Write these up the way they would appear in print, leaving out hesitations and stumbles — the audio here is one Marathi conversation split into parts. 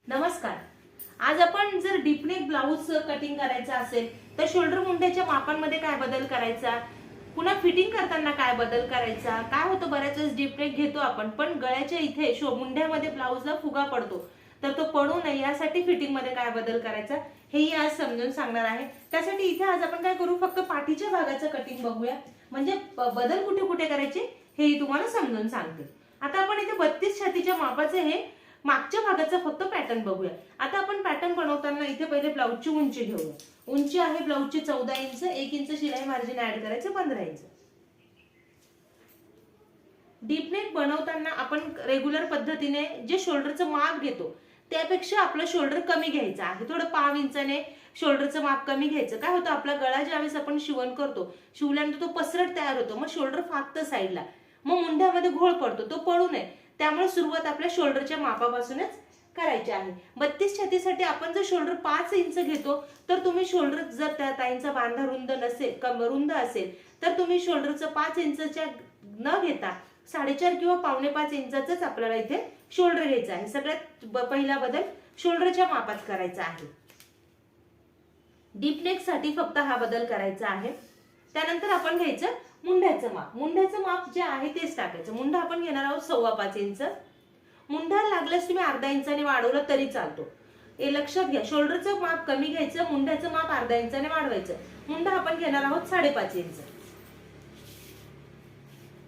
नमस्कार. आज आपण जर डीपनेक ब्लाऊज कटिंग करायचं असेल तर शोल्डर मुंड्याच्या मापांमध्ये काय बदल करायचा, पुन्हा फिटिंग करताना काय बदल करायचा, काय होतं बऱ्याच वेळेस डीपनेक घेतो आपण पण गळ्याच्या इथे मुंड्यामध्ये ब्लाऊजला फुगा पडतो, तर तो पडू नये यासाठी फिटिंग मध्ये काय बदल करायचा हेही आज समजून सांगणार आहे. त्यासाठी इथे आज आपण काय करू, फक्त पाठीच्या भागाचं कटिंग बघूया, म्हणजे बदल कुठे कुठे करायचे हेही तुम्हाला समजून सांगते. आता आपण इथे 32 छातीच्या मापाचे हे मागच्या भागाचा फक्त पॅटर्न बघूया. आता आपण पॅटर्न बनवताना इथे पहिले ब्लाऊजची उंची घेऊया. उंची आहे ब्लाऊजची 14 इंच, 1 इंच शिलाई मार्जिन ऍड करायचं 15 इंच. डीप नेक बनवताना आपण रेग्युलर पद्धतीने जे शोल्डरचं माप घेतो त्यापेक्षा आपलं शोल्डर कमी घ्यायचं आहे. थोडं 5 इंचाने शोल्डरचं माप कमी घ्यायचं. काय होतं, आपला गळा ज्यावेळेस आपण शिवण करतो, शिवल्यानंतर तो पसरट तयार होतो, मग शोल्डर फाकतं साईडला, मग मुंड्यामध्ये घोळ पडतो, तो पडू नये त्यामुळे सुरुवात आपल्या शोल्डरच्या मापापासूनच करायची आहे. 32 छातीसाठी आपण जर शोल्डर 5 इंच घेतो तर तुम्ही शोल्डर जर त्या ताईंचा बांधा रुंद नसेल, रुंद असेल तर तुम्ही शोल्डरचं 5 इंचच्या न घेता 4.5 किंवा 4.25 इंचाच आपल्याला इथे शोल्डर घ्यायचं आहे. सगळ्यात पहिला बदल शोल्डरच्या मापात करायचा आहे. डीप नेक साठी फक्त हा बदल करायचा आहे. त्यानंतर आपण घ्यायचं मुंड्याचं माप. मुंड्याचं माप जे आहे तेच टाकायचं. मुंडा आपण घेणार आहोत 5.25 इंच. मुंडा लागल्यास तुम्ही अर्धा इंचाने वाढवलं तरी चालतो. हे लक्षात घ्या, शोल्डरचं माप कमी घ्यायचं, मुंड्याचं माप अर्धा इंचाने वाढवायचं. मुंडा आपण घेणार आहोत 5.5 इंच.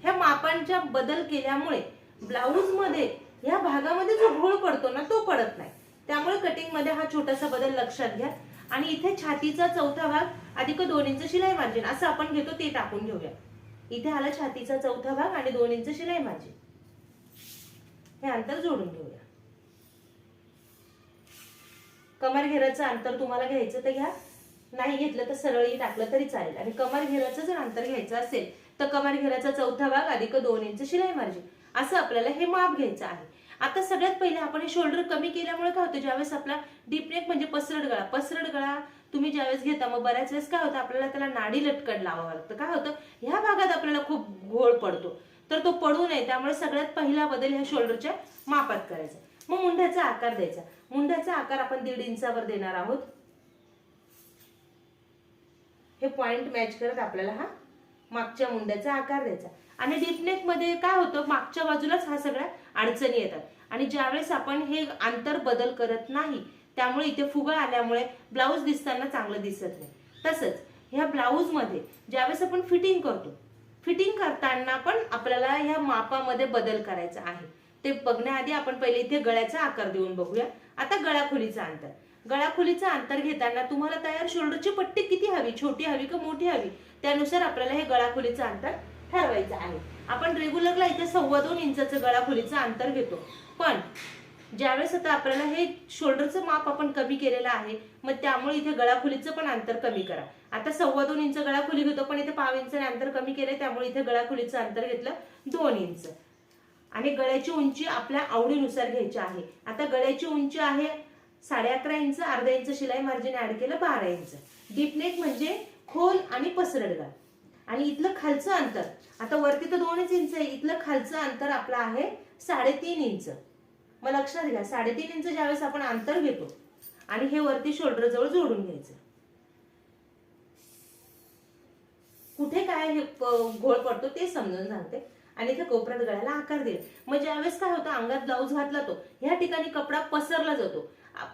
ह्या मापांच्या बदल केल्यामुळे ब्लाऊज मध्ये ह्या भागामध्ये जो घोळ पडतो ना तो पडत नाही. त्यामुळे कटिंग मध्ये हा छोटासा बदल लक्षात घ्या. आणि इथे छातीचा चौथा भाग अधिक 2 इंच शिलाई मार्जिन असं आपण घेतो ते टाकून घेऊया. इथे आला छातीचा चौथा भाग आणि 2 इंच शिलाई मार्जिन, हे अंतर जोडून घेऊया. कमर घेराचं अंतर तुम्हाला घ्यायचं तर घ्या, नाही घेतलं तर सरळही टाकलं तरी चालेल. आणि कमर घेराचं जर अंतर घ्यायचं असेल तर कमर घेराचा चौथा भाग अधिक 2 इंच शिलाई मार्जिन असं आपल्याला हे माप घ्यायचं आहे. आता सगळ्यात पहिले आपण हे शोल्डर कमी केल्यामुळे काय होतं, ज्यावेळेस आपला डीप नेक म्हणजे पसरट गळा तुम्ही ज्यावेळेस घेता मग बऱ्याच वेळेस काय होतं, आपल्याला त्याला नाडी लटकन लावावं लागतं. काय होतं, ह्या भागात आपल्याला खूप घोळ पडतो, तर तो पडू नये त्यामुळे सगळ्यात पहिला बदल ह्या शोल्डरच्या मापात करायचा. मग मुंड्याचा आकार द्यायचा. मुंड्याचा आकार आपण 1.5 इंचावर देणार आहोत. हे पॉइंट मॅच करत आपल्याला हा मागच्या मुंड्याचा आकार द्यायचा. आणि डीप नेक मध्ये काय होतं, मागच्या बाजूलाच हा सगळ्या अडचणी येतात आणि ज्यावेळेस आपण हे अंतर बदल करत नाही त्यामुळे इथे फुगा आल्यामुळे ब्लाऊज दिसताना चांगलं दिसत नाही. तसंच ह्या ब्लाऊज मध्ये ज्यावेळेस आपण फिटिंग करतो, फिटिंग करताना पण आपल्याला ह्या मापामध्ये बदल करायचा आहे. ते बघण्याआधी आपण पहिले इथे गळ्याचा आकार देऊन बघूया. आता गळाखोलीचं अंतर. गळाखोलीचं अंतर घेताना तुम्हाला तयार शोल्डरची पट्टी किती हवी, छोटी हवी का मोठी हवी, त्यानुसार आपल्याला हे गळाखोलीचं अंतर ठरवायचं आहे. आपण रेग्युलरला इथे 2.25 इंचाचं गळाखोलीचं अंतर घेतो, पण ज्यावेळेस आता आपल्याला हे शोल्डरचं माप आपण कमी केलेलं आहे मग त्यामुळे इथे गळाखोलीचं पण अंतर कमी करा. आता 2.25 इंच गळाखोली घेतो पण इथे 5 इंचाने अंतर कमी केलंय त्यामुळे इथे गळाखोलीचं अंतर घेतलं 2 इंच. आणि गळ्याची उंची आपल्या आवडीनुसार घ्यायची आहे. आता गळ्याची उंची आहे 11.5 इंच, अर्धा इंच शिलाई मार्जिन ऍड केलं 12 इंच. डीप नेक म्हणजे खोल आणि पसरट गळा. आणि इथलं खालचं अंतर, आता वरती तर 2 इंच आहे, इथलं खालचं अंतर आपलं आहे 3.5 इंच. मग लक्षात घ्या 3.5 इंच ज्यावेळेस आपण अंतर घेतो आणि हे वरती शोल्डर जवळ जोडून घ्यायचं. कुठे काय हे घोळ पडतो ते समजून सांगते. आणि इथे कोपऱ्यात गळ्याला आकार दिला. मग ज्यावेळेस काय होतं, अंगात ब्लाऊज घातला तो ह्या ठिकाणी कपडा पसरला जातो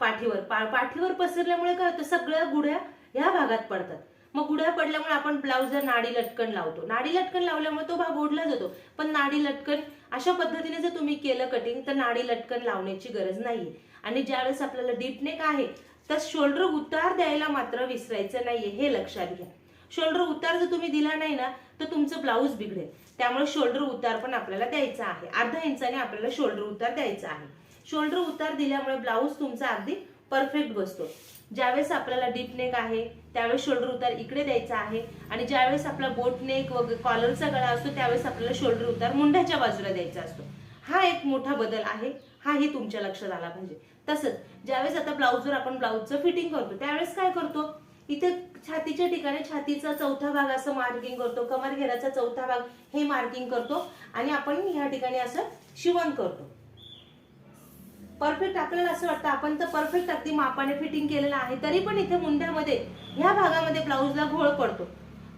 पाठीवर. पाठीवर पसरल्यामुळे काय होतं, सगळ्या गुढ्या ह्या भागात पडतात. मग गुढ्या पडल्यामुळे आपण ब्लाऊजला नाडी लटकन लावतो. नाडी लटकन लावल्यामुळे तो भाग ओढला जातो. पण नाडी लटकन अशा पद्धतीने जर तुम्ही केलं कटिंग तर नाडी लटकन लावण्याची गरज नाहीये. आणि ज्यावेळेस आपल्याला डीप नेक आहे तर शोल्डर उतार द्यायला मात्र विसरायचं नाहीये, हे लक्षात घ्या. शोल्डर उतार जर तुम्ही दिला नाही ना तर तुमचं ब्लाऊज बिघडेल. त्यामुळे शोल्डर उतार पण आपल्याला द्यायचा आहे. अर्धा इंचाने आपल्याला शोल्डर उतार द्यायचा आहे. शोल्डर उतार दिल्यामुळे ब्लाऊज तुमचा अगदी परफेक्ट बसतो. ज्यावेळेस आपल्याला डीप नेक आहे त्यावेळेस शोल्डर उतार इकडे द्यायचा आहे. आणि ज्यावेळेस आपला बोट नेक व कॉलरचा गळा असतो त्यावेळेस आपल्याला शोल्डर उतार मुंड्याच्या बाजूला द्यायचा असतो. हा एक मोठा बदल आहे, हाही तुमच्या लक्षात आला पाहिजे. तसंच ज्यावेळेस आता ब्लाऊजवर आपण ब्लाऊजचं फिटिंग करतो त्यावेळेस काय करतो, इथे छातीच्या ठिकाणी छातीचा चौथा भाग असं मार्किंग करतो, कमर घेराचा चौथा भाग हे मार्किंग करतो आणि आपण ह्या ठिकाणी असं शिवण करतो. परफेक्ट आपल्याला असं वाटतं आपण तर परफेक्ट अगदी मापाने फिटिंग केलेलं आहे, तरी पण इथे मुंड्यामध्ये ह्या भागामध्ये ब्लाऊजला घोळ पडतो.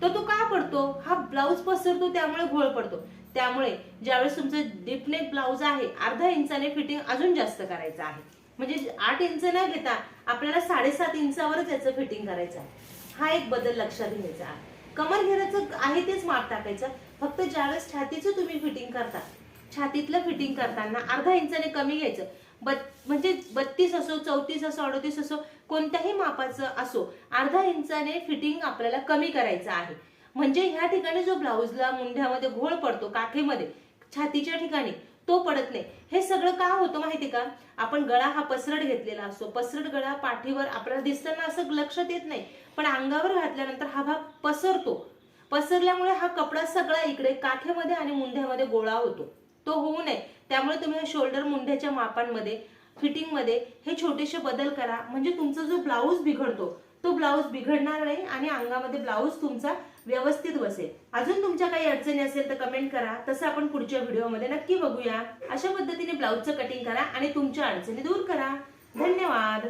तो का पडतो? हा ब्लाऊज पसरतो त्यामुळे घोळ पडतो. त्यामुळे ज्यावेळेस तुमचं डीपनेक ब्लाऊज आहे अर्धा इंचाने फिटिंग अजून जास्त करायचं आहे. म्हणजे 8 इंच न घेता आपल्याला 7.5 इंचावरच याचं फिटिंग करायचं आहे. हा एक बदल लक्षात घ्यायचा आहे. कमर घेराचं आहे तेच माप टाकायचं. फक्त ज्यावेळेस छातीचं तुम्ही फिटिंग करता, छातीतलं फिटिंग करताना अर्धा इंचाने कमी घ्यायचं. म्हणजे 32 असो, 34 असो, 38 असो, कोणत्याही मापाचं असो, अर्धा इंचाने फिटिंग आपल्याला कमी करायचं आहे. म्हणजे ह्या ठिकाणी जो ब्लाऊजला मुंढ्यामध्ये घोळ पडतो, काठीमध्ये, छातीच्या ठिकाणी, तो पडत नाही. हे सगळं का होतं माहिती का? आपण गळा हा पसरट घेतलेला असतो. पसरट गळा पाठीवर आपल्याला दिसताना असं लक्षात येत नाही, पण अंगावर घातल्यानंतर हा भाग पसरतो. पसरल्यामुळे हा कपडा सगळा इकडे काठेमध्ये आणि मुंढ्यामध्ये गोळा होतो. तो होऊ नये त्यामुळे तुम्ही शोल्डर मुंढ्याच्या मापांमध्ये, फिटिंगमध्ये हे छोटेसे बदल करा. म्हणजे तुमचा जो ब्लाऊज बिघडतो तो ब्लाऊज बिघडणार नाही आणि अंगामध्ये ब्लाऊज तुमचा व्यवस्थित बसेल. अजून तुमच्या काही अडचणी असेल तर कमेंट करा. तसं आपण पुढच्या व्हिडिओमध्ये नक्की बघूया. अशा पद्धतीने ब्लाऊजचं कटिंग करा आणि तुमच्या अडचणी दूर करा. धन्यवाद.